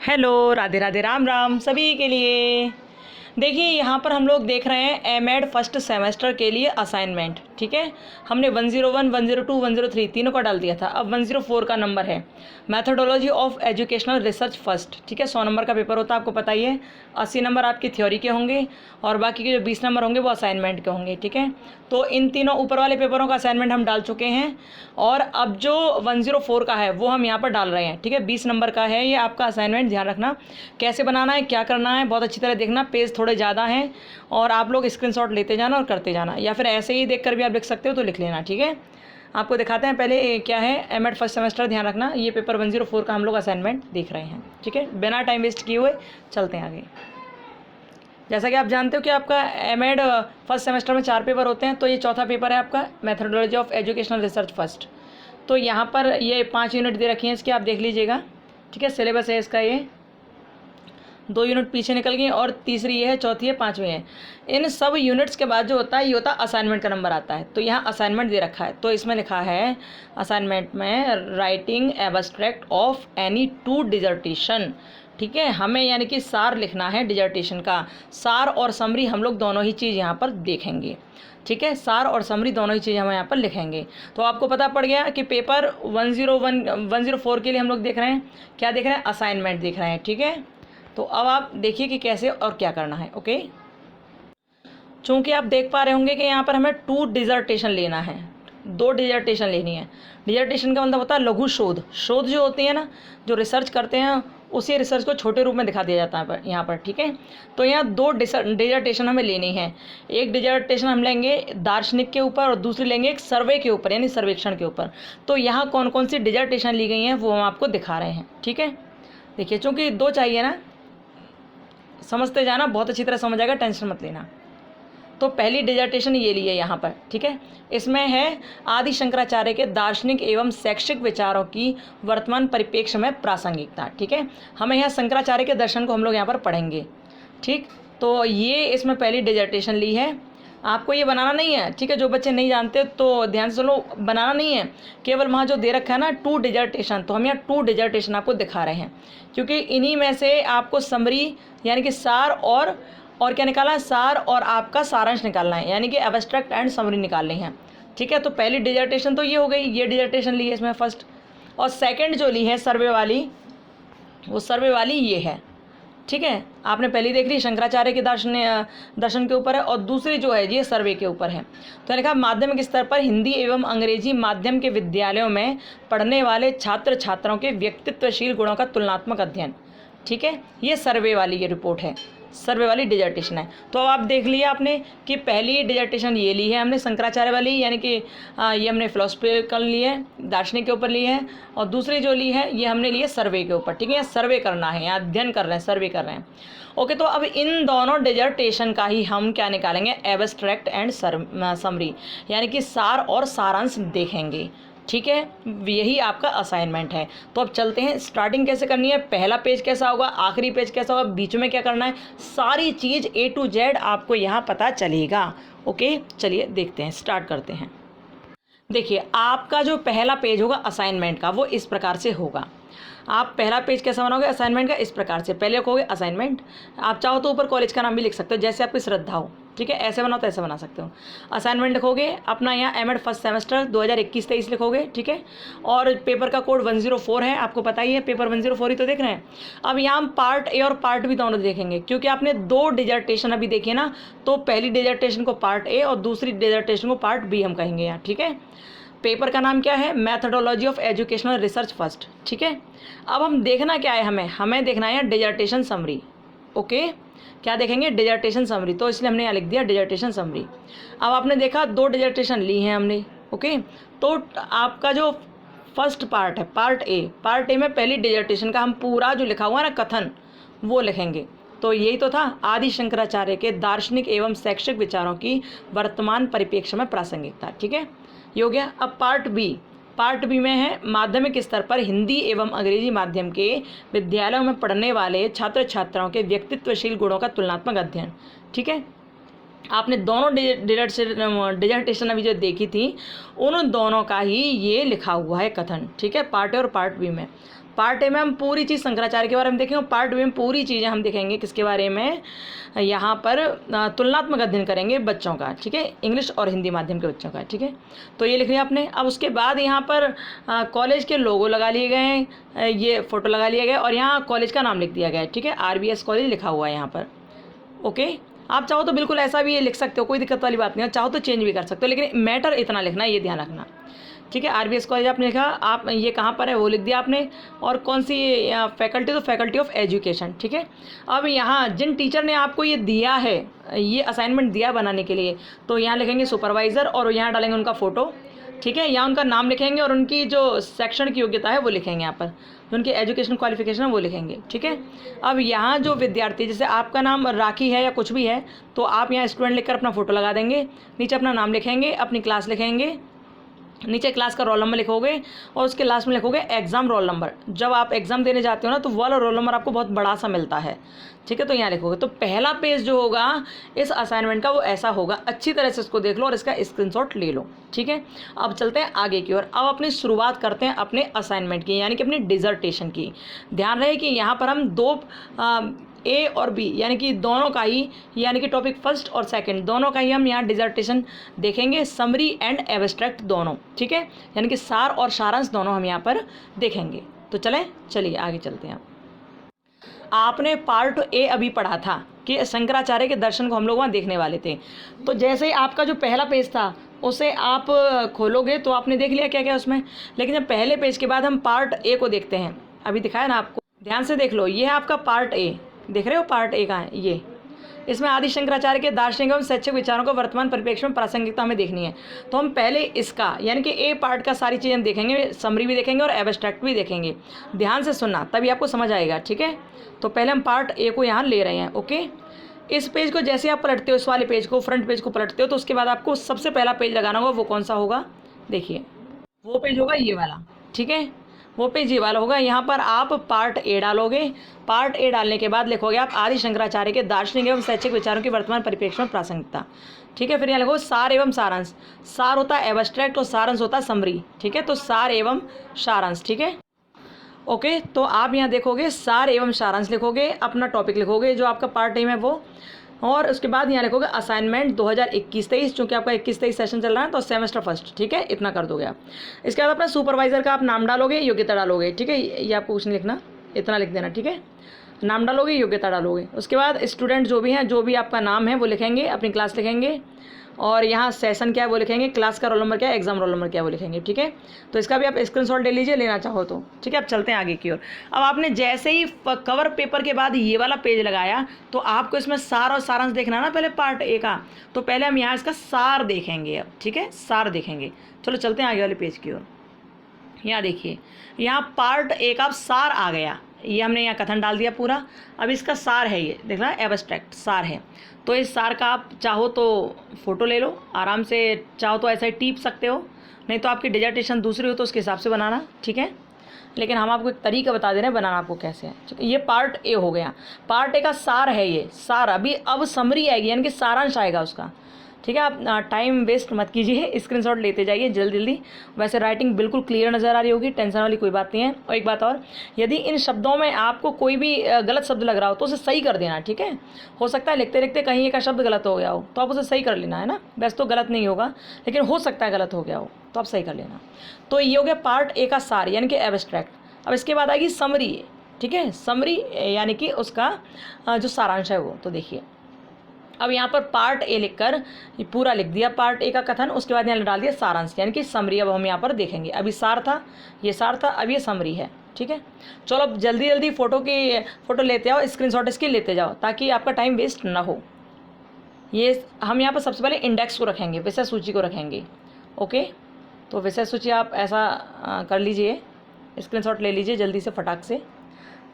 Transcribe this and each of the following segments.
Hello, Radhe Radhe, Ram Ram सभी के लिए। देखिए यहाँ पर हम लोग देख रहे हैं एमएड फर्स्ट सेमेस्टर के लिए असाइनमेंट। ठीक है, हमने 101, 102, 103 तीनों का डाल दिया था। अब 104 का नंबर है methodology of educational research first. ठीक है, 100 नंबर का पेपर होता है, आपको पता ही है। 80 नंबर आपकी थ्योरी के होंगे और बाकी के जो 20 नंबर होंगे वो असाइनमेंट के होंगे। ठीक है, तो इन तीनों ऊपर वाले पेपरों का असाइनमेंट हम डाल चुके हैं और अब जो 104 का है वो हम यहाँ पर डाल रहे हैं। ठीक है, 20 नंबर का है ये आपका असाइनमेंट। ध्यान रखना कैसे बनाना है, क्या करना है, बहुत अच्छी तरह देखना। पेज थोड़े ज़्यादा हैं और आप लोग स्क्रीनशॉट लेते जाना और करते जाना, या फिर ऐसे ही देख कर भी आप लिख सकते हो तो लिख लेना। ठीक है, आपको दिखाते हैं पहले क्या है एमएड फर्स्ट सेमेस्टर। ध्यान रखना ये पेपर 104 का हम लोग असाइनमेंट देख रहे हैं। ठीक है, बिना टाइम वेस्ट किए हुए चलते हैं आगे। जैसा कि आप जानते हो कि आपका एमएड फर्स्ट सेमेस्टर में 4 पेपर होते हैं, तो ये चौथा पेपर है आपका methodology of educational research first. तो यहाँ पर ये 5 यूनिट दे रखी हैं इसकी, आप देख लीजिएगा। ठीक है, सिलेबस है इसका, ये 2 यूनिट पीछे निकल गई और तीसरी ये है, चौथी है, 5वीं है। इन सब यूनिट्स के बाद जो होता है ये होता है असाइनमेंट का नंबर आता है। तो यहाँ असाइनमेंट दे रखा है, तो इसमें लिखा है असाइनमेंट में writing abstract of any 2 dissertation. ठीक है, हमें यानी कि सार लिखना है डिजर्टेशन का। सार और समरी हम लोग दोनों ही चीज़ यहाँ पर देखेंगे। ठीक है, सार और समरी दोनों ही चीज़ हम यहाँ पर लिखेंगे। तो आपको पता पड़ गया कि पेपर 104 के लिए हम लोग देख रहे हैं, क्या देख रहे हैं, असाइनमेंट देख रहे हैं। ठीक है, तो अब आप देखिए कि कैसे और क्या करना है। ओके, चूँकि आप देख पा रहे होंगे कि यहाँ पर हमें 2 डिजर्टेशन लेना है, 2 डिजर्टेशन लेनी है। डिजर्टेशन का मतलब होता है लघु शोध। शोध जो होती है ना, जो रिसर्च करते हैं, उसी रिसर्च को छोटे रूप में दिखा दिया जाता है यहाँ पर। ठीक है, तो यहाँ 2 डिजर्टेशन हमें लेनी है। एक डिजर्टेशन हम लेंगे दार्शनिक के ऊपर और दूसरी लेंगे एक सर्वे के ऊपर, यानी सर्वेक्षण के ऊपर। तो यहाँ कौन कौन सी डिजर्टेशन ली गई हैं वो हम आपको दिखा रहे हैं। ठीक है, देखिए चूँकि 2 चाहिए ना, समझते जाना, बहुत अच्छी तरह समझ आएगा, टेंशन मत लेना। तो पहली डिजर्टेशन ये ली है यहाँ पर। ठीक है, इसमें है आदि शंकराचार्य के दार्शनिक एवं शैक्षिक विचारों की वर्तमान परिप्रेक्ष्य में प्रासंगिकता। ठीक है, हमें यहाँ शंकराचार्य के दर्शन को हम लोग यहाँ पर पढ़ेंगे। ठीक, तो ये इसमें पहली डिजर्टेशन ली है। आपको ये बनाना नहीं है। ठीक है, जो बच्चे नहीं जानते तो ध्यान से सुनो, बनाना नहीं है, केवल वहाँ जो दे रखा है ना 2 डिजर्टेशन, तो हम यहाँ 2 डिजर्टेशन आपको दिखा रहे हैं, क्योंकि इन्हीं में से आपको समरी यानी कि सार और क्या निकालना है, सार और आपका सारांश निकालना है, यानी कि एब्स्ट्रैक्ट एंड समरी निकालनी है। ठीक है, तो पहली डिजर्टेशन तो ये हो गई, ये डिजर्टेशन ली है इसमें फर्स्ट। और सेकंड जो ली है सर्वे वाली, वो सर्वे वाली ये है। ठीक है, आपने पहली देख ली शंकराचार्य के दर्शन के ऊपर है, और दूसरी जो है ये सर्वे के ऊपर है। तो लिखा माध्यमिक स्तर पर हिंदी एवं अंग्रेजी माध्यम के विद्यालयों में पढ़ने वाले छात्र छात्राओं के व्यक्तित्वशील गुणों का तुलनात्मक अध्ययन। ठीक है, ये सर्वे वाली ये रिपोर्ट है, सर्वे वाली डिजर्टेशन है। तो अब आप देख लिया आपने कि पहली डिजर्टेशन ये ली है हमने शंकराचार्य वाली, यानी कि ये हमने फिलोसफिकल ली है, दार्शनिक के ऊपर ली है, और दूसरी जो ली है ये हमने ली है सर्वे के ऊपर। ठीक है, सर्वे करना है, यहाँ अध्ययन कर रहे हैं, सर्वे कर रहे हैं। ओके, तो अब इन दोनों डिजर्टेशन का ही हम क्या निकालेंगे, एब्स्ट्रैक्ट एंड समरी, यानी कि सार और सारांश देखेंगे। ठीक है, यही आपका असाइनमेंट है। तो अब चलते हैं, स्टार्टिंग कैसे करनी है, पहला पेज कैसा होगा, आखिरी पेज कैसा होगा, बीच में क्या करना है, सारी चीज़ A to Z आपको यहाँ पता चलेगा। ओके, चलिए देखते हैं, स्टार्ट करते हैं। देखिए आपका जो पहला पेज होगा असाइनमेंट का वो इस प्रकार से होगा। आप पहला पेज कैसा बनाओगे असाइनमेंट का, इस प्रकार से। पहले लिखोगे असाइनमेंट, आप चाहो तो ऊपर कॉलेज का नाम भी लिख सकते हो, जैसे आपकी श्रद्धा हो। ठीक है, ऐसे बनाओ तो ऐसे बना सकते हो। असाइनमेंट लिखोगे अपना, यहाँ एमएड फर्स्ट सेमेस्टर 2021-23 लिखोगे। ठीक है, और पेपर का कोड 104 है, आपको पता ही है, पेपर 104 ही तो देख रहे हैं। अब यहाँ हम पार्ट ए और पार्ट बी दोनों देखेंगे, क्योंकि आपने 2 डिजर्टेशन अभी देखी है ना, तो पहली डिजर्टेशन को पार्ट ए और दूसरी डिजर्टेशन को पार्ट बी हम कहेंगे यहाँ। ठीक है, पेपर का नाम क्या है, methodology of educational research first. ठीक है, अब हम देखना क्या है, हमें देखना है डिजर्टेशन समरी। ओके, क्या देखेंगे, डिजर्टेशन समरी, तो इसलिए हमने यहाँ लिख दिया डिजर्टेशन समरी। अब आपने देखा 2 डिजर्टेशन ली हैं हमने। ओके, तो आपका जो फर्स्ट पार्ट है पार्ट ए में पहली डिजर्टेशन का हम पूरा जो लिखा हुआ है ना कथन, वो लिखेंगे। तो यही तो था, आदि शंकराचार्य के दार्शनिक एवं शैक्षिक विचारों की वर्तमान परिप्रेक्ष्य में प्रासंगिकता। ठीक है, ये हो गया। अब पार्ट बी में है माध्यमिक स्तर पर हिंदी एवं अंग्रेजी माध्यम के विद्यालयों में पढ़ने वाले छात्र छात्राओं के व्यक्तित्वशील गुणों का तुलनात्मक अध्ययन। ठीक है, आपने दोनों डिजर्टेशन अभी जो देखी थी, उन दोनों का ही ये लिखा हुआ है कथन। ठीक है, पार्ट ए और पार्ट बी में। पार्ट ए में हम पूरी चीज़ शंकराचार्य के बारे में देखेंगे, पार्ट बी में पूरी चीज़ें हम देखेंगे किसके बारे में, यहाँ पर तुलनात्मक अध्ययन करेंगे बच्चों का, ठीक है, इंग्लिश और हिंदी माध्यम के बच्चों का, ठीक है। तो ये लिख लिया आपने। अब उसके बाद यहाँ पर कॉलेज के लोगो लगा लिए गए हैं, ये फ़ोटो लगा लिया गया और यहाँ कॉलेज का नाम लिख दिया गया है, ठीक है, RBS कॉलेज लिखा हुआ है यहाँ पर। ओके, आप चाहो तो बिल्कुल ऐसा भी लिख सकते हो, कोई दिक्कत वाली बात नहीं है, चाहो तो चेंज भी कर सकते हो, लेकिन मैटर इतना लिखना है, ये ध्यान रखना, ठीक है। RBS कॉलेज आपने लिखा, आप ये कहाँ पर है वो लिख दिया आपने, और कौन सी फैकल्टी, तो फैकल्टी ऑफ एजुकेशन, ठीक है। अब यहाँ जिन टीचर ने आपको ये दिया है, ये असाइनमेंट दिया बनाने के लिए, तो यहाँ लिखेंगे सुपरवाइज़र और यहाँ डालेंगे उनका फ़ोटो, ठीक है, यहाँ उनका नाम लिखेंगे और उनकी जो शैक्षणिक योग्यता है वो लिखेंगे, यहाँ पर जो उनकी एजुकेशन क्वालिफिकेशन है वो लिखेंगे, ठीक है। अब यहाँ जो विद्यार्थी, जैसे आपका नाम राखी है या कुछ भी है, तो आप यहाँ स्टूडेंट लिखकर अपना फ़ोटो लगा देंगे, नीचे अपना नाम लिखेंगे, अपनी क्लास लिखेंगे, नीचे क्लास का रोल नंबर लिखोगे और उसके लास्ट में लिखोगे एग्ज़ाम रोल नंबर। जब आप एग्ज़ाम देने जाते हो ना, तो वो वाला रोल नंबर आपको बहुत बड़ा सा मिलता है, ठीक है। तो यहाँ लिखोगे। तो पहला पेज जो होगा इस असाइनमेंट का वो ऐसा होगा, अच्छी तरह से इसको देख लो और इसका स्क्रीनशॉट ले लो, ठीक है। अब चलते हैं आगे की ओर। अब अपनी शुरुआत करते हैं अपने असाइनमेंट की, यानी कि अपनी डिज़र्टेशन की। ध्यान रहे कि यहाँ पर हम दो ए और बी यानी कि दोनों का ही, यानी कि टॉपिक फर्स्ट और सेकंड दोनों का ही हम यहाँ डिज़र्टेशन देखेंगे, समरी एंड एब्स्ट्रैक्ट दोनों, ठीक है, यानी कि सार और सारांश दोनों हम यहाँ पर देखेंगे। तो चलिए आगे चलते हैं। आपने पार्ट ए अभी पढ़ा था कि शंकराचार्य के दर्शन को हम लोग वहाँ देखने वाले थे। तो जैसे ही आपका जो पहला पेज था उसे आप खोलोगे तो आपने देख लिया क्या क्या उसमें, लेकिन जब पहले पेज के बाद हम पार्ट ए को देखते हैं, अभी दिखाया ना आपको, ध्यान से देख लो, ये है आपका पार्ट ए, देख रहे हो पार्ट ए का है ये। इसमें आदि शंकराचार्य के दार्शनिक एवं शैक्षिक विचारों को वर्तमान परिप्रेक्ष्य में प्रासंगिकता हमें देखनी है। तो हम पहले इसका यानी कि ए पार्ट का सारी चीज़ें हम देखेंगे, समरी भी देखेंगे और एब्स्ट्रैक्ट भी देखेंगे। ध्यान से सुनना तभी आपको समझ आएगा, ठीक है। तो पहले हम पार्ट ए को यहाँ ले रहे हैं, ओके। इस पेज को जैसे आप पलटते हो, इस वाले पेज को, फ्रंट पेज को पलटते हो, तो उसके बाद आपको सबसे पहला पेज लगाना होगा। वो कौन सा होगा, देखिए वो पेज होगा ये वाला, ठीक है, वो पेज ये वाला होगा। यहाँ पर आप पार्ट ए डालोगे। पार्ट ए डालने के बाद लिखोगे आप आदि शंकराचार्य के दार्शनिक एवं शैक्षिक विचारों की वर्तमान परिप्रेक्ष्य में प्रासंगिकता, ठीक है। फिर यहाँ लिखो सार एवं सारांश। सार होता है एब्स्ट्रैक्ट और सारांश होता है समरी, ठीक है। तो सार एवं सारांश, ठीक है, ओके। तो आप यहाँ देखोगे सार एवं सारांश लिखोगे, अपना टॉपिक लिखोगे जो आपका पार्ट टाइम है वो, और उसके बाद यहाँ लिखोगे असाइनमेंट 2021-23, चूँकि आपका 21-23 सेशन चल रहा है तो सेमेस्टर फर्स्ट, ठीक है, इतना कर दोगे आप। इसके बाद अपना सुपरवाइज़र का आप नाम डालोगे, योग्यता डालोगे, ठीक है, ये आपको कुछ नहीं लिखना, इतना लिख देना, ठीक है। नाम डालोगे, योग्यता डालोगे। उसके बाद स्टूडेंट जो भी हैं, जो भी आपका नाम है वो लिखेंगे, अपनी क्लास लिखेंगे, और यहाँ सेशन क्या है वो लिखेंगे, क्लास का रोल नंबर क्या है, एग्जाम रोल नंबर क्या है वो लिखेंगे, ठीक है। तो इसका भी आप स्क्रीनशॉट ले लीजिए, लेना चाहो तो, ठीक है। अब चलते हैं आगे की ओर। अब आपने जैसे ही कवर पेपर के बाद ये वाला पेज लगाया तो आपको इसमें सार और सारांश देखना ना पहले पार्ट ए का, तो पहले हम यहाँ इसका सार देखेंगे अब, ठीक है, सार देखेंगे। चलो चलते हैं आगे वाले पेज की ओर। यहाँ देखिए, यहाँ पार्ट ए का सार आ गया, ये हमने यहाँ कथन डाल दिया पूरा। अब इसका सार है, ये देख रहा है, एब्स्ट्रैक्ट सार है। तो इस सार का आप चाहो तो फ़ोटो ले लो आराम से, चाहो तो ऐसा ही टीप सकते हो, नहीं तो आपकी डिजर्टेशन दूसरी हो तो उसके हिसाब से बनाना, ठीक है। लेकिन हम आपको एक तरीका बता दे रहे हैं बनाना आपको कैसे है, ठीक है। ये पार्ट ए हो गया, पार्ट ए का सार है ये सार। अभी अब समरी आएगी यानी कि सारांश आएगा उसका, ठीक है। आप टाइम वेस्ट मत कीजिए, स्क्रीनशॉट लेते जाइए जल्दी जल्दी। वैसे राइटिंग बिल्कुल क्लियर नज़र आ रही होगी, टेंशन वाली कोई बात नहीं है। और एक बात और, यदि इन शब्दों में आपको कोई भी गलत शब्द लग रहा हो तो उसे सही कर देना, ठीक है। हो सकता है लिखते लिखते कहीं एक शब्द गलत हो गया हो तो आप उसे सही कर लेना, है ना। वैसे तो गलत नहीं होगा, लेकिन हो सकता है गलत हो गया हो तो आप सही कर लेना। तो ये हो गया पार्ट ए का सार यानी कि एब्स्ट्रैक्ट। अब इसके बाद आएगी समरी, ठीक है, समरी यानी कि उसका जो सारांश है वो। तो देखिए, अब यहाँ पर पार्ट ए लिखकर ये पूरा लिख दिया पार्ट ए का कथन, उसके बाद यहाँ डाल दिया सारांश यानी कि समरी। अब हम यहाँ पर देखेंगे, अभी सार था, ये सार था, अब ये समरी है, ठीक है। चलो अब जल्दी जल्दी फ़ोटो लेते आओ, स्क्रीनशॉट इसके लेते जाओ ताकि आपका टाइम वेस्ट ना हो। ये हम यहाँ पर सबसे पहले इंडेक्स को रखेंगे, विषय सूची को रखेंगे, ओके। तो विषय सूची आप ऐसा कर लीजिए, स्क्रीनशॉट ले लीजिए जल्दी से फटाक से,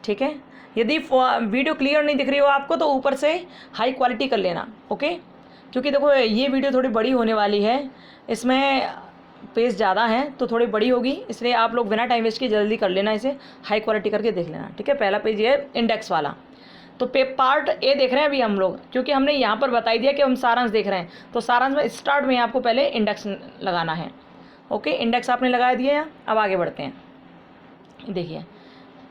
ठीक है। यदि वीडियो क्लियर नहीं दिख रही हो आपको तो ऊपर से हाई क्वालिटी कर लेना, ओके। क्योंकि देखो ये वीडियो थोड़ी बड़ी होने वाली है, इसमें पेज ज़्यादा है तो थोड़ी बड़ी होगी, इसलिए आप लोग बिना टाइम वेस्ट के जल्दी कर लेना, इसे हाई क्वालिटी करके देख लेना, ठीक है। पहला पेज ये है इंडेक्स वाला। तो पार्ट ए देख रहे हैं अभी हम लोग, क्योंकि हमने यहाँ पर बताई दिया कि हम सारांश देख रहे हैं, तो सारांश में स्टार्ट में आपको पहले इंडेक्स लगाना है, ओके। इंडेक्स आपने लगा दिया है, अब आगे बढ़ते हैं। देखिए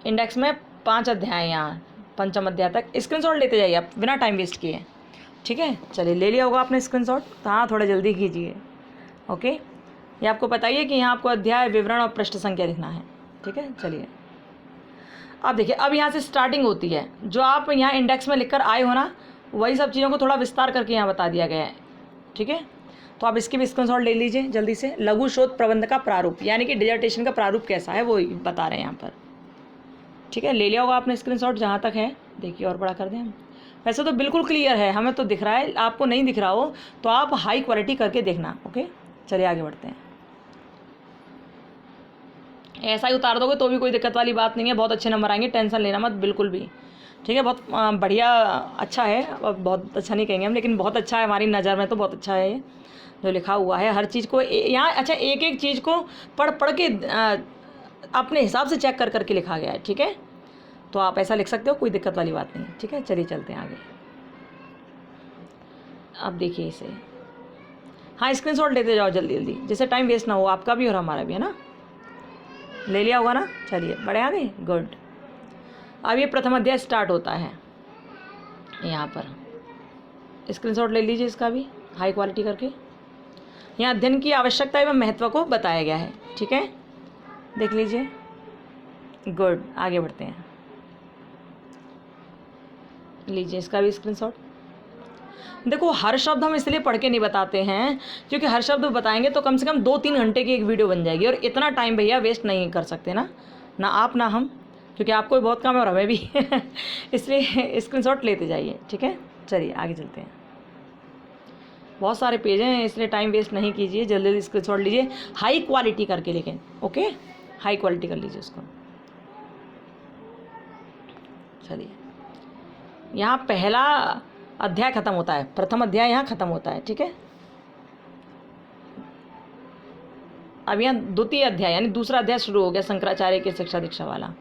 इंडेक्स में 5 अध्याय यहाँ, पंचम अध्याय तक स्क्रीनशॉट लेते जाइए आप बिना टाइम वेस्ट किए। ठीक है, चलिए ले लिया होगा आपने स्क्रीनशॉट, तो हाँ थोड़ा जल्दी कीजिए। ओके, ये आपको बताइए कि यहाँ आपको अध्याय, विवरण और पृष्ठ संख्या लिखना है। ठीक है, चलिए अब देखिए, अब यहाँ से स्टार्टिंग होती है, जो आप यहाँ इंडेक्स में लिखकर आए हो ना, वही सब चीज़ों को थोड़ा विस्तार करके यहाँ बता दिया गया है। ठीक है, तो आप इसकी भी स्क्रीनशॉट ले लीजिए जल्दी से। लघु शोध प्रबंध का प्रारूप, यानी कि डिजर्टेशन का प्रारूप कैसा है वो बता रहे हैं यहाँ पर। ठीक है, ले लिया होगा आपने स्क्रीनशॉट जहाँ तक है। देखिए और बड़ा कर दें हम। वैसे तो बिल्कुल क्लियर है, हमें तो दिख रहा है, आपको नहीं दिख रहा हो तो आप हाई क्वालिटी करके देखना। ओके, चलिए आगे बढ़ते हैं। ऐसा ही उतार दोगे तो भी कोई दिक्कत वाली बात नहीं है, बहुत अच्छे नंबर आएंगे, टेंशन लेना मत बिल्कुल भी। ठीक है, बहुत बढ़िया, अच्छा है, और बहुत अच्छा नहीं कहेंगे हम, लेकिन बहुत अच्छा है, हमारी नज़र में तो बहुत अच्छा है ये जो लिखा हुआ है। हर चीज़ को यहाँ अच्छा एक एक चीज़ को पढ़ पढ़ के अपने हिसाब से चेक कर करके लिखा गया है। ठीक है, तो आप ऐसा लिख सकते हो, कोई दिक्कत वाली बात नहीं। ठीक है, चलिए चलते हैं आगे। अब देखिए इसे, हाँ स्क्रीनशॉट लेते जाओ जल्दी जल्दी, जिससे टाइम वेस्ट ना हो आपका भी और हमारा भी, है ना। ले लिया होगा ना, चलिए बड़े आ गए, गुड। अब ये प्रथम अध्याय स्टार्ट होता है, यहाँ पर स्क्रीनशॉट ले लीजिए इसका भी हाई क्वालिटी करके। यहाँ अध्ययन की आवश्यकता एवं महत्व को बताया गया है। ठीक है, देख लीजिए, गुड। आगे बढ़ते हैं, लीजिए इसका भी स्क्रीनशॉट। देखो हर शब्द हम इसलिए पढ़ के नहीं बताते हैं क्योंकि हर शब्द बताएंगे तो कम से कम 2-3 घंटे की एक वीडियो बन जाएगी, और इतना टाइम भैया वेस्ट नहीं कर सकते ना आप ना हम, क्योंकि आपको भी बहुत काम है और हमें भी इसलिए स्क्रीनशॉट लेते जाइए। ठीक है, चलिए आगे चलते हैं। बहुत सारे पेज हैं इसलिए टाइम वेस्ट नहीं कीजिए, जल्दी जल्दी स्क्रीनशॉट लीजिए, हाई क्वालिटी करके लिखें। ओके, हाई क्वालिटी कर लीजिए उसको। चलिए, यहाँ पहला अध्याय खत्म होता है, प्रथम अध्याय यहाँ खत्म होता है। ठीक है, अब यहाँ द्वितीय अध्याय यानी दूसरा अध्याय शुरू हो गया, शंकराचार्य की शिक्षा दीक्षा वाला।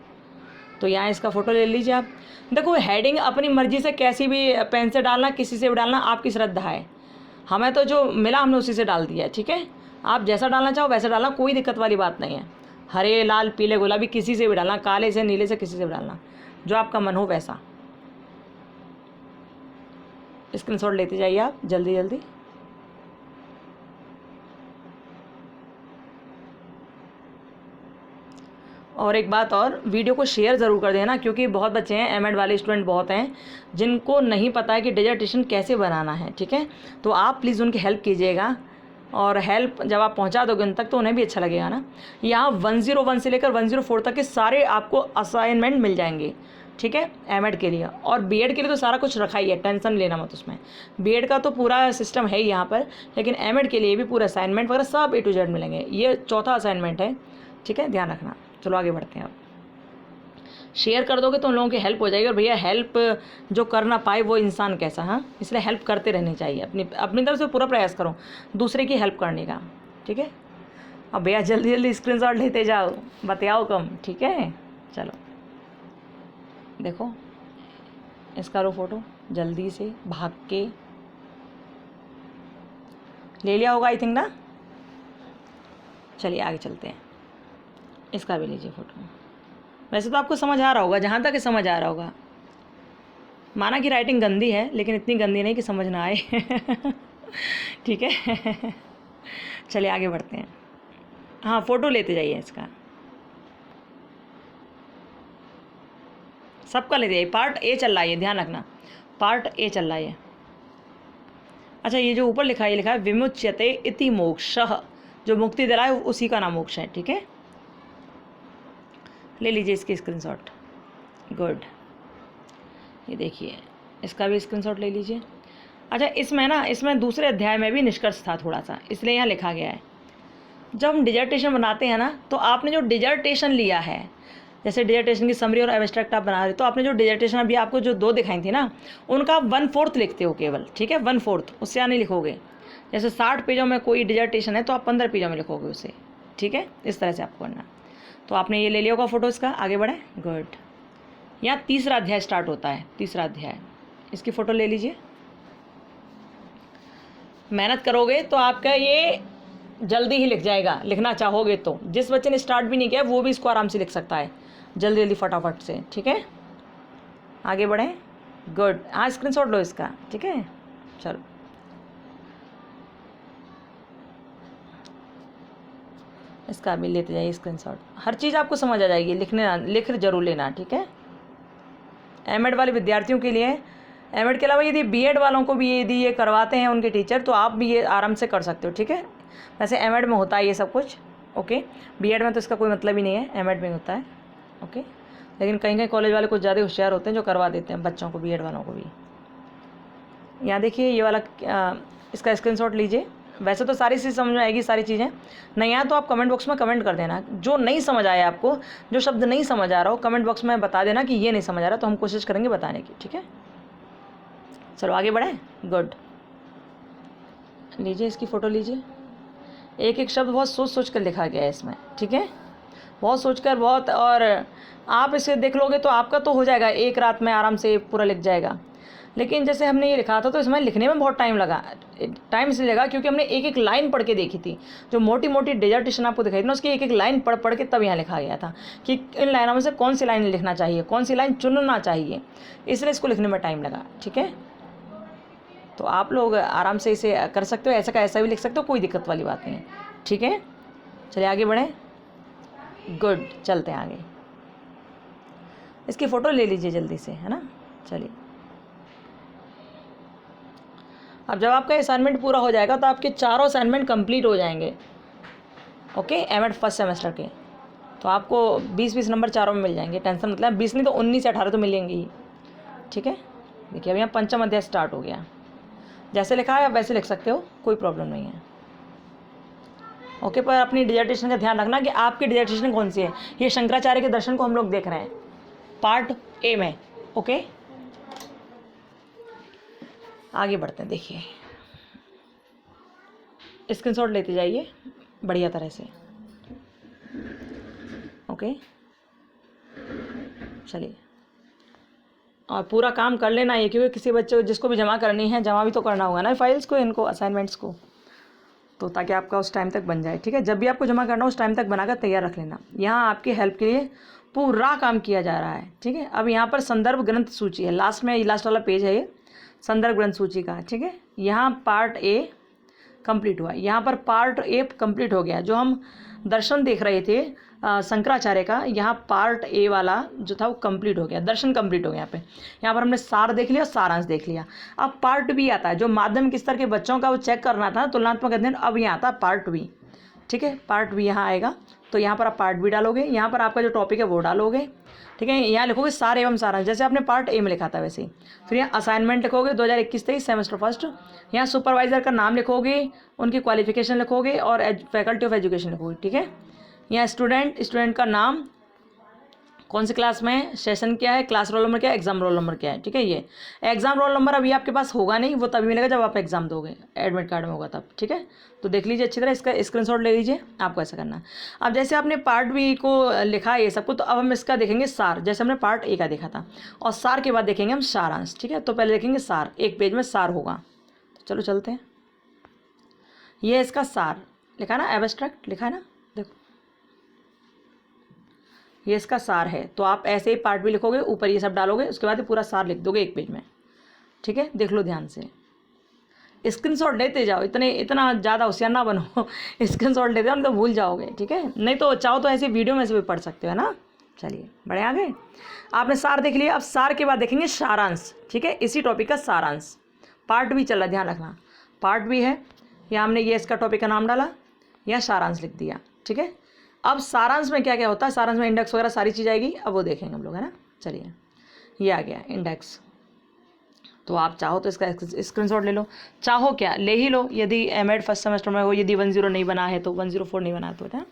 तो यहाँ इसका फोटो ले लीजिए आप। देखो हेडिंग अपनी मर्जी से कैसी भी पेन से डालना, किसी से भी डालना, आपकी श्रद्धा है। हमें तो जो मिला हमने उसी से डाल दिया है। ठीक है, आप जैसा डालना चाहो वैसा डालना, कोई दिक्कत वाली बात नहीं है। हरे, लाल, पीले, गुलाबी किसी से भी डालना, काले से, नीले से, किसी से भी डालना, जो आपका मन हो वैसा। स्क्रीनशॉट लेते जाइए आप जल्दी जल्दी। और एक बात और, वीडियो को शेयर ज़रूर कर देना, क्योंकि बहुत बच्चे हैं, एमएड वाले स्टूडेंट बहुत हैं जिनको नहीं पता है कि डिजर्टेशन कैसे बनाना है। ठीक है, तो आप प्लीज़ उनकी हेल्प कीजिएगा, और हेल्प जब आप पहुंचा दोगे उन तक तो उन्हें भी अच्छा लगेगा ना। यहाँ 101 से लेकर 104 तक के सारे आपको असाइनमेंट मिल जाएंगे। ठीक है, एमएड के लिए, और बीएड के लिए तो सारा कुछ रखा ही है, टेंशन लेना मत उसमें। बीएड का तो पूरा सिस्टम है ही यहाँ पर, लेकिन एमएड के लिए भी पूरा असाइनमेंट वगैरह सब A to Z मिलेंगे। ये चौथा असाइनमेंट है। ठीक है, ध्यान रखना। चलो आगे बढ़ते हैं। अब शेयर कर दोगे तो उन लोगों की हेल्प हो जाएगी, और भैया हेल्प जो कर ना पाए वो इंसान कैसा, हाँ, इसलिए हेल्प करते रहनी चाहिए। अपनी तरफ से पूरा प्रयास करो दूसरे की हेल्प करने का। ठीक है, अब भैया जल्दी जल्दी स्क्रीनशॉट लेते जाओ, बताओ कम। ठीक है, चलो देखो इसका रो फोटो जल्दी से भाग के ले लिया होगा आई थिंक ना। चलिए आगे चलते हैं, इसका भी लीजिए फोटो। वैसे तो आपको समझ आ रहा होगा, जहाँ तक समझ आ रहा होगा। माना कि राइटिंग गंदी है, लेकिन इतनी गंदी नहीं कि समझ ना आए ठीक है चलिए आगे बढ़ते हैं। हाँ, फ़ोटो लेते जाइए इसका, सबका लेते जाइए। पार्ट ए चल रहा है, ध्यान रखना, पार्ट ए चल रहा है। अच्छा, ये जो ऊपर लिखा है, ये लिखा है विमुच्यते इति मोक्षः, जो मुक्ति दे रहा है उसी का नाम मोक्ष है। ठीक है, ले लीजिए इसकी स्क्रीनशॉट। गुड, ये देखिए इसका भी स्क्रीनशॉट ले लीजिए। अच्छा, इसमें दूसरे अध्याय में भी निष्कर्ष था थोड़ा सा, इसलिए यहाँ लिखा गया है। जब हम डिजर्टेशन बनाते हैं ना, तो आपने जो डिजर्टेशन लिया है, जैसे डिजर्टेशन की समरी और एब्स्ट्रैक्ट आप बना रहे, तो आपने जो डिजर्टेशन अभी आपको जो 2 दिखाई थी ना, उनका 1/4 लिखते हो केवल। ठीक है, 1/4, उससे यहाँ नहीं लिखोगे। जैसे 60 पेजों में कोई डिजर्टेशन है तो आप 15 पेजों में लिखोगे उसे। ठीक है, इस तरह से आपको करना। तो आपने ये ले लिया होगा फोटो इसका, आगे बढ़े। गुड, यहाँ तीसरा अध्याय स्टार्ट होता है, तीसरा अध्याय, इसकी फ़ोटो ले लीजिए। मेहनत करोगे तो आपका ये जल्दी ही लिख जाएगा, लिखना चाहोगे तो। जिस बच्चे ने स्टार्ट भी नहीं किया वो भी इसको आराम से लिख सकता है। जल्दी जल्दी फटाफट से, ठीक है। आगे बढ़ें, गुड। हाँ स्क्रीनशॉट लो इसका, ठीक है। चलो इसका भी लेते जाइए स्क्रीनशॉट। हर चीज़ आपको समझ आ जाएगी, लिख जरूर लेना, ठीक है। एमएड वाले विद्यार्थियों के लिए, एमएड के अलावा यदि बीएड वालों को भी यदि ये करवाते हैं उनके टीचर, तो आप भी ये आराम से कर सकते हो, ठीक है। वैसे एमएड में होता है ये सब कुछ, ओके। बीएड में तो इसका कोई मतलब ही नहीं है, एमएड में होता है, ओके। लेकिन कहीं कहीं कॉलेज वाले कुछ ज़्यादा होशियार होते हैं जो करवा देते हैं बच्चों को, बीएड वालों को भी। यहाँ देखिए ये वाला इसका स्क्रीनशॉट लीजिए। वैसे तो सारी चीज़ समझ में आएगी, सारी चीज़ें नहीं आया तो आप कमेंट बॉक्स में कमेंट कर देना। जो नहीं समझ आया आपको, जो शब्द नहीं समझ आ रहा हो, कमेंट बॉक्स में बता देना कि ये नहीं समझ आ रहा, तो हम कोशिश करेंगे बताने की, ठीक है। चलो आगे बढ़ें, गुड। लीजिए इसकी फ़ोटो लीजिए। एक एक शब्द बहुत सोच सोच कर लिखा गया है इसमें, ठीक है। बहुत सोच कर, बहुत, और आप इसे देख लोगे तो आपका तो हो जाएगा, एक रात में आराम से पूरा लिख जाएगा। लेकिन जैसे हमने ये लिखा था तो इसमें लिखने में बहुत टाइम लगा। टाइम इसलिए लगा क्योंकि हमने एक एक लाइन पढ़ के देखी थी। जो मोटी मोटी डिजर्टेशन आपको दिखाई थी ना, उसकी एक एक लाइन पढ़ पढ़ के तब यहाँ लिखा गया था कि इन लाइनों में से कौन सी लाइन लिखना चाहिए, कौन सी लाइन चुनना चाहिए, इसलिए इसको लिखने में टाइम लगा, ठीक है। तो आप लोग आराम से इसे कर सकते हो, ऐसा का ऐसा भी लिख सकते हो, कोई दिक्कत वाली बात नहीं है, ठीक है। चलिए आगे बढ़ें, गुड। चलते हैं आगे। इसकी फ़ोटो ले लीजिए जल्दी से, है ना। चलिए अब जब आपका असाइनमेंट पूरा हो जाएगा तो आपके चारों असाइनमेंट कंप्लीट हो जाएंगे, ओके। एमएड फर्स्ट सेमेस्टर के तो आपको 20-20 नंबर चारों में मिल जाएंगे, टेंशन मतलब 20 नहीं तो 19 से 18 तो मिलेंगे ही, ठीक है। देखिए अब यहाँ पंचम अध्याय स्टार्ट हो गया। जैसे लिखा है आप वैसे लिख सकते हो, कोई प्रॉब्लम नहीं है, ओके। पर अपनी डिजर्टेशन का ध्यान रखना कि आपकी डिजर्टेशन कौन सी है। ये शंकराचार्य के दर्शन को हम लोग देख रहे हैं पार्ट ए में, ओके। आगे बढ़ते हैं, देखिए स्क्रीनशॉट लेते जाइए बढ़िया तरह से, ओके। चलिए और पूरा काम कर लेना ये, क्योंकि किसी बच्चे को जिसको भी जमा करनी है, जमा भी तो करना होगा ना फाइल्स को, इनको असाइनमेंट्स को, तो ताकि आपका उस टाइम तक बन जाए, ठीक है। जब भी आपको जमा करना हो उस टाइम तक बनाकर तैयार रख लेना। यहाँ आपकी हेल्प के लिए पूरा काम किया जा रहा है, ठीक है। अब यहाँ पर संदर्भ ग्रंथ सूची है, लास्ट में, लास्ट वाला पेज है ये संदर्भ ग्रंथ सूची का, ठीक है। यहाँ पार्ट ए कंप्लीट हुआ, यहाँ पर पार्ट ए कंप्लीट हो गया। जो हम दर्शन देख रहे थे शंकराचार्य का, यहाँ पार्ट ए वाला जो था वो कंप्लीट हो गया, दर्शन कंप्लीट हो गया। यहाँ पर हमने सार देख लिया, सारांश देख लिया। अब पार्ट बी आता है, जो माध्यमिक स्तर के बच्चों का वो चेक करना था तुलनात्मक अध्ययन, अब यहाँ आता है पार्ट बी, ठीक है। पार्ट बी यहाँ आएगा, तो यहाँ पर आप पार्ट बी डालोगे, यहाँ पर आपका जो टॉपिक है वो डालोगे, ठीक है। यहाँ लिखोगे सार एवं सारांश, जैसे आपने पार्ट ए में लिखा था वैसे ही। फिर यहाँ असाइनमेंट लिखोगे 2021-23 सेमेस्टर फर्स्ट। यहाँ सुपरवाइज़र का नाम लिखोगे, उनकी क्वालिफिकेशन लिखोगे और फैकल्टी ऑफ एजुकेशन लिखोगे, ठीक है। यहाँ स्टूडेंट का नाम, कौन सी क्लास में है, सेशन क्या है, क्लास रोल नंबर क्या है, एग्जाम रोल नंबर क्या है, ठीक है। ये एग्जाम रोल नंबर अभी आपके पास होगा नहीं, वो तभी मिलेगा जब आप एग्जाम दोगे, एडमिट कार्ड में होगा तब, ठीक है। तो देख लीजिए अच्छी तरह, इसका स्क्रीनशॉट ले लीजिए, आपको ऐसा करना है। अब जैसे आपने पार्ट बी को लिखा है ये सब कुछ, तो अब हम इसका देखेंगे सार, जैसे हमने पार्ट ए का देखा था, और सार के बाद देखेंगे हम सारांश, ठीक है। तो पहले देखेंगे सार, एक पेज में सार होगा, तो चलो चलते हैं। ये इसका सार लिखा ना, एब्स्ट्रैक्ट लिखा है ना, देखो ये इसका सार है। तो आप ऐसे ही पार्ट भी लिखोगे, ऊपर ये सब डालोगे, उसके बाद पूरा सार लिख दोगे एक पेज में, ठीक है। देख लो ध्यान से, स्क्रीनशॉट लेते जाओ, इतना ज़्यादा होशियार ना बनो स्क्रीनशॉट लेते जाओ नहीं तो भूल जाओगे, ठीक है। नहीं तो चाहो तो ऐसे वीडियो में से भी पढ़ सकते हो ना। चलिए बढ़े आगे। आपने सार देख लिया, अब सार के बाद देखेंगे सारांश, ठीक है। इसी टॉपिक का सारांश, पार्ट भी चल रहा, ध्यान रखना पार्ट भी है। यहाँ हमने ये इसका टॉपिक का नाम डाला, यहाँ सारांश लिख दिया, ठीक है। अब सारांश में क्या क्या होता है, सारांश में इंडेक्स वगैरह सारी चीज़ आएगी, अब वो देखेंगे हम लोग, है ना। चलिए ये आ गया इंडेक्स, तो आप चाहो तो इसका स्क्रीनशॉट ले लो, चाहो क्या ले ही लो, यदि एमएड फर्स्ट सेमेस्टर में हो, यदि 10 नहीं बना है तो 104 नहीं बना है तो, है।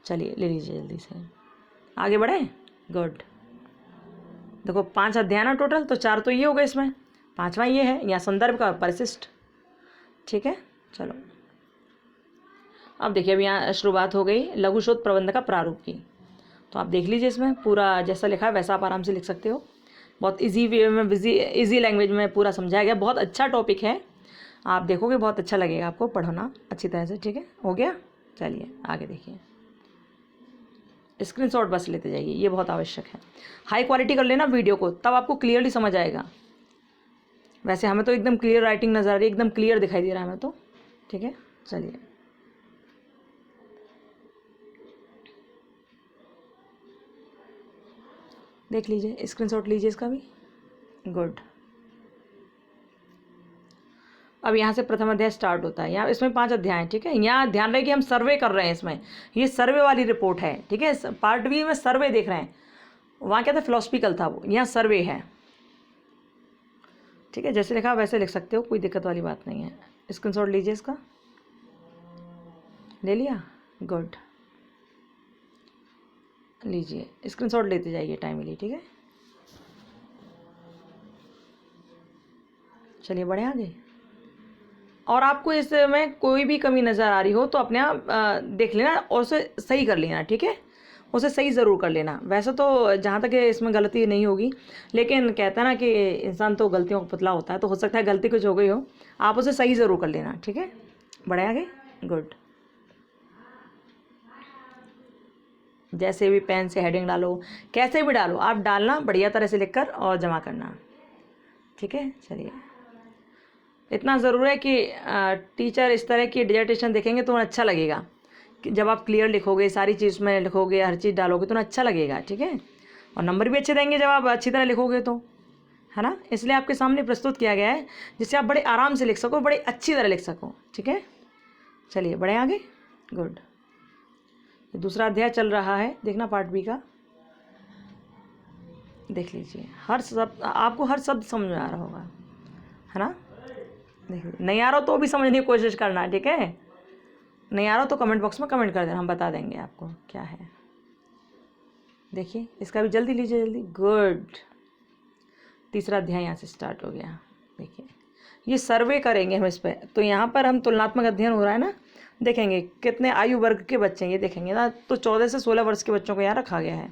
चलिए ले लीजिए जल्दी से, आगे बढ़े, गुड। देखो 5 अध्याय ना टोटल, तो 4 तो ये हो गए इसमें, 5वां ये है, यहाँ संदर्भ का परिशिष्ट, ठीक है। चलो अब देखिए, अब यहाँ शुरुआत हो गई लघु शोध प्रबंध का प्रारूप की, तो आप देख लीजिए इसमें पूरा जैसा लिखा है वैसा आप आराम से लिख सकते हो। बहुत इजी वे में, इजी लैंग्वेज में पूरा समझाया गया, बहुत अच्छा टॉपिक है, आप देखोगे बहुत अच्छा लगेगा आपको पढ़ना अच्छी तरह से, ठीक है। हो गया, चलिए आगे देखिए। स्क्रीनशॉट बस लेते जाइए, ये बहुत आवश्यक है। हाई क्वालिटी कर लेना वीडियो को, तब आपको क्लियरली समझ आएगा। वैसे हमें तो एकदम क्लियर राइटिंग नज़र आ रही है, एकदम क्लियर दिखाई दे रहा है हमें तो, ठीक है। चलिए देख लीजिए, स्क्रीनशॉट लीजिए इसका भी। गुड। अब यहाँ से प्रथम अध्याय स्टार्ट होता है। यहाँ इसमें 5 अध्याय हैं, ठीक है। यहाँ ध्यान रहे कि हम सर्वे कर रहे हैं इसमें, ये सर्वे वाली रिपोर्ट है, ठीक है। पार्ट बी में सर्वे देख रहे हैं, वहाँ क्या था फिलोसफिकल था वो, यहाँ सर्वे है, ठीक है। जैसे लिखा वैसे लिख सकते हो, कोई दिक्कत वाली बात नहीं है। स्क्रीनशॉट लीजिए इसका, ले लिया, गुड। लीजिए स्क्रीनशॉट लेते जाइए टाइमली, ठीक है। चलिए बढ़े आगे। और आपको इसमें कोई भी कमी नज़र आ रही हो तो अपने आप देख लेना और उसे सही कर लेना, ठीक है। उसे सही ज़रूर कर लेना। वैसे तो जहाँ तक इसमें गलती नहीं होगी, लेकिन कहता है ना कि इंसान तो गलतियों का पुतला होता है, तो हो सकता है गलती कुछ हो गई हो, आप उसे सही ज़रूर कर लेना, ठीक है। बढ़े आगे, गुड। जैसे भी पेन से हेडिंग डालो, कैसे भी डालो, आप डालना बढ़िया तरह से लिखकर और जमा करना, ठीक है। चलिए इतना ज़रूर है कि टीचर इस तरह की डिजर्टेशन देखेंगे तो उन्हें अच्छा लगेगा कि जब आप क्लियर लिखोगे, सारी चीज़ में लिखोगे, हर चीज़ डालोगे तो उन्हें अच्छा लगेगा, ठीक है। और नंबर भी अच्छे देंगे जब आप अच्छी तरह लिखोगे तो, है ना। इसलिए आपके सामने प्रस्तुत किया गया है जिससे आप बड़े आराम से लिख सको, बड़े अच्छी तरह लिख सको, ठीक है। चलिए बढ़े आगे, गुड। दूसरा अध्याय चल रहा है, देखना पार्ट बी का, देख लीजिए। हर शब्द आपको हर शब्द समझ में आ रहा होगा, है ना। देखिए नहीं आ रहा तो भी समझने की कोशिश करना, ठीक है। नहीं आ रहा तो कमेंट बॉक्स में कमेंट कर देना, हम बता देंगे आपको क्या है। देखिए इसका भी जल्दी लीजिए, जल्दी, गुड। तीसरा अध्याय यहाँ से स्टार्ट हो गया। देखिए ये सर्वे करेंगे हम इस पर, तो यहाँ पर हम तुलनात्मक अध्ययन हो रहा है ना, देखेंगे कितने आयु वर्ग के बच्चे हैं ये देखेंगे ना। तो 14 से 16 वर्ष के बच्चों को यहाँ रखा गया है,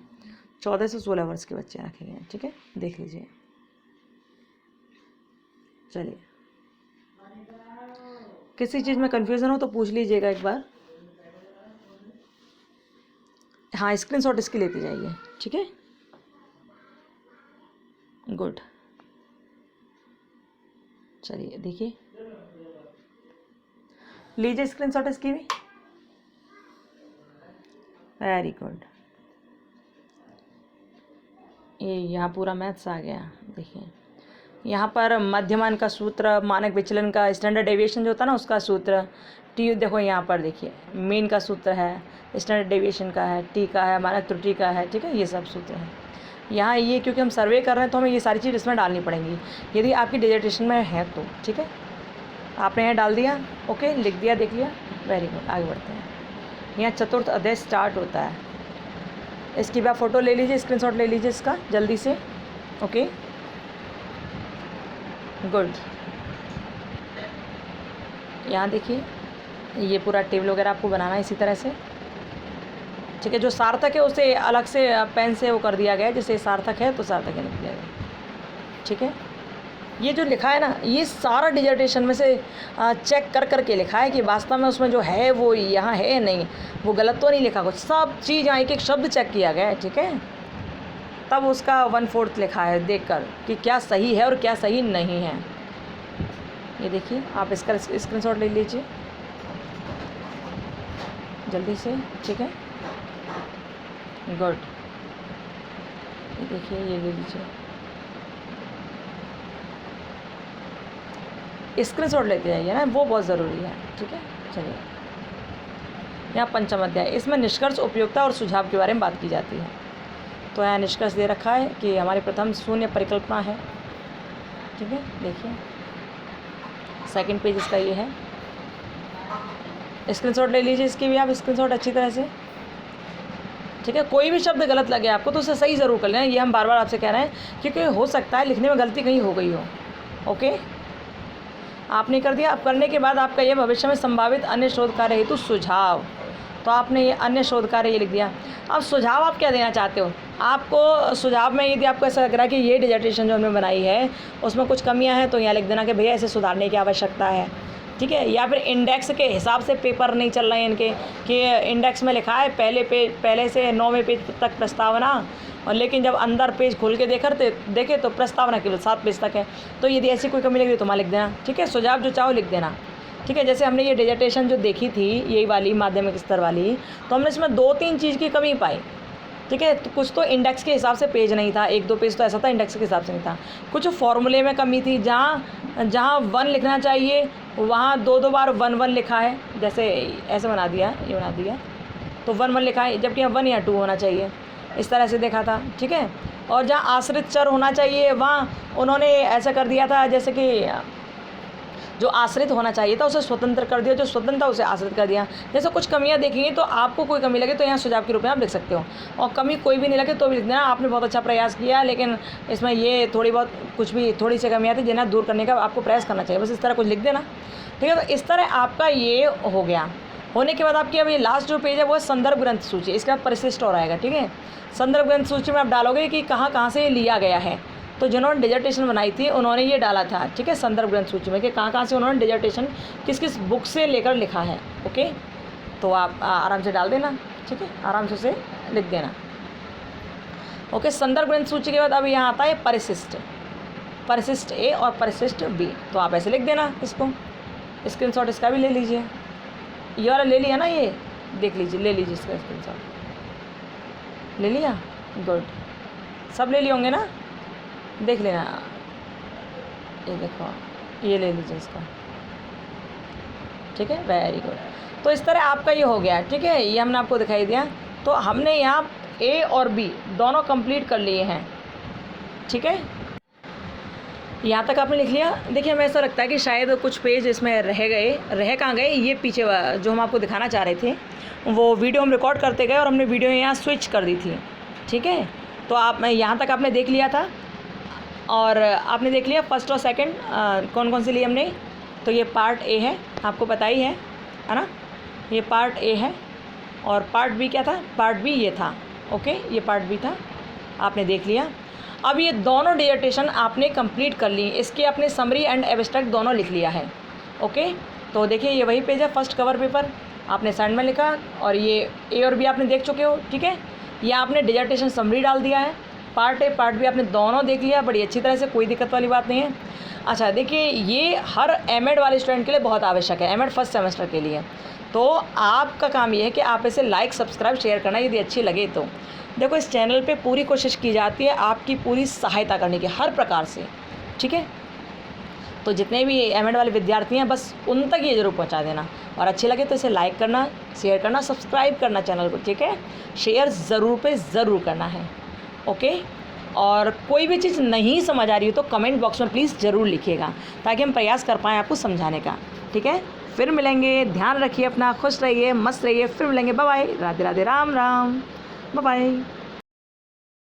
14 से 16 वर्ष के बच्चे रखे गए हैं, ठीक है। देख लीजिए। चलिए किसी चीज़ में कन्फ्यूज़न हो तो पूछ लीजिएगा एक बार। हाँ स्क्रीनशॉट इसकी लेते जाइए, ठीक है, गुड। चलिए देखिए, लीजिए स्क्रीनशॉट इसकी भी, वेरी गुड। ये यहाँ पूरा मैथ्स आ गया। देखिए यहाँ पर मध्यमान का सूत्र, मानक विचलन का, स्टैंडर्ड डेविएशन जो होता है ना उसका सूत्र, टी देखो यहाँ पर देखिए मीन का सूत्र है, स्टैंडर्ड डेविएशन का है, टी का है, मानक त्रुटि का है, ठीक है। ये सब सूत्र है यहाँ। ये क्योंकि हम सर्वे कर रहे हैं तो हमें ये सारी चीज़ इसमें डालनी पड़ेंगी यदि आपकी डिजर्टेशन में है तो, ठीक है। आपने यहाँ डाल दिया, ओके, लिख दिया, देख लिया, वेरी गुड। आगे बढ़ते हैं। यहाँ चतुर्थ अध्याय स्टार्ट होता है। इसकी भी आप फ़ोटो ले लीजिए, स्क्रीनशॉट ले लीजिए इसका जल्दी से, ओके, गुड। यहाँ देखिए ये पूरा टेबल वगैरह आपको बनाना है इसी तरह से, ठीक है। जो सार्थक है उसे अलग से पेन से वो कर दिया गया है, जैसे सार्थक है तो सार्थक है लिख दिया गया, ठीक है। ये जो लिखा है ना ये सारा डिजर्टेशन में से चेक कर कर के लिखा है कि वास्तव में उसमें जो है वो यहाँ है नहीं, वो गलत तो नहीं लिखा कुछ, सब चीज़ यहाँ एक एक शब्द चेक किया गया है, ठीक है। तब उसका 1/4 लिखा है देखकर कि क्या सही है और क्या सही नहीं है। ये देखिए आप इसका स्क्रीनशॉट ले लीजिए जल्दी से, ठीक है, गुड। ये देखिए ये ले लीजिए, स्क्रीनशॉट लेते जाइए ना, वो बहुत ज़रूरी है, ठीक है। चलिए यहाँ पंचम अध्याय, इसमें निष्कर्ष, उपयोगिता और सुझाव के बारे में बात की जाती है। तो यहाँ निष्कर्ष दे रखा है कि हमारी प्रथम शून्य परिकल्पना है, ठीक है। देखिए सेकंड पेज इसका ये है, स्क्रीनशॉट ले लीजिए इसकी भी आप, स्क्रीनशॉट अच्छी तरह से, ठीक है। कोई भी शब्द गलत लगे आपको तो उसे सही ज़रूर कर लेना, ये हम बार बार आपसे कह रहे हैं क्योंकि हो सकता है लिखने में गलती कहीं हो गई हो, ओके। आपने कर दिया, अब करने के बाद आपका ये भविष्य में संभावित अन्य शोध कार्य हेतु सुझाव, तो आपने ये अन्य शोध कार्य ये लिख दिया। अब सुझाव आप क्या देना चाहते हो, आपको सुझाव में यदि आपको ऐसा लग रहा है कि ये डिजर्टेशन जो हमने बनाई है उसमें कुछ कमियां हैं तो यहाँ लिख देना कि भैया इसे सुधारने की आवश्यकता है, ठीक है। या फिर इंडेक्स के हिसाब से पेपर नहीं चल रहे हैं इनके, कि इंडेक्स में लिखा है पहले से 9वें पेज तक प्रस्तावना, और लेकिन जब अंदर पेज खोल के देखे तो प्रस्तावना केवल 7 पेज तक है। तो यदि ऐसी कोई कमी लगी तो वहाँ लिख देना, ठीक है। सुझाव जो चाहो लिख देना, ठीक है। जैसे हमने ये डिजर्टेशन जो देखी थी, यही वाली माध्यमिक स्तर वाली, तो हमने इसमें 2-3 चीज़ की कमी पाई, ठीक है। तो कुछ तो इंडेक्स के हिसाब से पेज नहीं था, 1-2 पेज तो ऐसा था इंडेक्स के हिसाब से नहीं था। कुछ फॉर्मूले में कमी थी, जहाँ 1 लिखना चाहिए वहाँ 2-2 बार 1-1 लिखा है, जैसे ऐसे बना दिया, ये बना दिया तो 1-1 लिखा है, जबकि यहाँ 1 या 2 होना चाहिए, इस तरह से देखा था, ठीक है। और जहाँ आश्रित चर होना चाहिए वहाँ उन्होंने ऐसा कर दिया था, जैसे कि जो आश्रित होना चाहिए था उसे स्वतंत्र कर दिया, जो स्वतंत्र था उसे आश्रित कर दिया। जैसे कुछ कमियां देखेंगी तो आपको कोई कमी लगे तो यहाँ सुझाव के रूप में आप लिख सकते हो, और कमी कोई भी नहीं लगे तो भी लिख देना, आपने बहुत अच्छा प्रयास किया, लेकिन इसमें ये थोड़ी सी कमियाँ थी जिन्हें दूर करने का आपको प्रयास करना चाहिए, बस इस तरह कुछ लिख देना, ठीक है। तो इस तरह आपका ये हो गया। होने के बाद आपकी अब ये लास्ट जो पेज है वो है संदर्भ ग्रंथ सूची, इसके बाद परिशिष्ट और आएगा, ठीक है। संदर्भ ग्रंथ सूची में आप डालोगे कि कहाँ से लिया गया है, तो जिन्होंने डिजर्टेशन बनाई थी उन्होंने ये डाला था, ठीक है, संदर्भ ग्रंथ सूची में, कि कहाँ से उन्होंने डिजर्टेशन किस बुक से लेकर लिखा है, ओके। तो आप आराम से डाल देना, ठीक है, आराम से उसे लिख देना, ओके। संदर्भ ग्रंथ सूची के बाद अब यहाँ आता है परिशिष्ट ए और परिशिष्ट बी, तो आप ऐसे लिख देना इसको, स्क्रीनशॉट इसका भी ले लीजिए, ये वाला ले लिया ना, ये देख लीजिए, ले लीजिए इसका स्क्रीनशॉट, ले लिया, गुड, सब ले लिए होंगे ना, देख लेना, ये देखो, ये ले लीजिए इसका, ठीक है, वेरी गुड। तो इस तरह आपका ये हो गया, ठीक है, ये हमने आपको दिखाई दिया। तो हमने यहाँ ए और बी दोनों कंप्लीट कर लिए हैं, ठीक है, यहाँ तक आपने लिख लिया। देखिए हमें ऐसा लगता है कि शायद कुछ पेज इसमें रह कहाँ गए, ये पीछे जो हम आपको दिखाना चाह रहे थे वो वीडियो हम रिकॉर्ड करते गए और हमने वीडियो यहाँ स्विच कर दी थी, ठीक है। तो आप यहाँ तक आपने देख लिया था, और आपने देख लिया फर्स्ट और सेकंड कौन कौन से लिए हमने। तो ये पार्ट ए है, आपको पता ही है ना, ये पार्ट ए है, और पार्ट बी क्या था, पार्ट बी ये था, ओके, ये पार्ट बी था, आपने देख लिया। अब ये दोनों डिजर्टेशन आपने कंप्लीट कर ली, इसके आपने समरी एंड एब्स्ट्रैक्ट दोनों लिख लिया है, ओके। तो देखिए ये वही पेज है, फर्स्ट कवर पेपर आपने साइड में लिखा, और ये ए और बी आपने देख चुके हो, ठीक है। ये आपने डिजर्टेशन समरी डाल दिया है, पार्ट ए पार्ट बी आपने दोनों देख लिया बड़ी अच्छी तरह से, कोई दिक्कत वाली बात नहीं है। अच्छा देखिए, ये हर एमएड वाले स्टूडेंट के लिए बहुत आवश्यक है, एमएड फर्स्ट सेमेस्टर के लिए। तो आपका काम ये है कि आप इसे लाइक सब्सक्राइब शेयर करना यदि अच्छी लगे तो। देखो इस चैनल पे पूरी कोशिश की जाती है आपकी पूरी सहायता करने की हर प्रकार से, ठीक है। तो जितने भी एमएड वाले विद्यार्थी हैं बस उन तक ये ज़रूर पहुंचा देना, और अच्छे लगे तो इसे लाइक करना, शेयर करना, सब्सक्राइब करना चैनल को, ठीक है। शेयर ज़रूर करना है, ओके। और कोई भी चीज़ नहीं समझ आ रही हो तो कमेंट बॉक्स में प्लीज़ ज़रूर लिखिएगा, ताकि हम प्रयास कर पाएँ आपको समझाने का, ठीक है। फिर मिलेंगे, ध्यान रखिए अपना, खुश रहिए, मस्त रहिए, फिर मिलेंगे, bye bye, Radhe Radhe, Ram Ram, bye bye.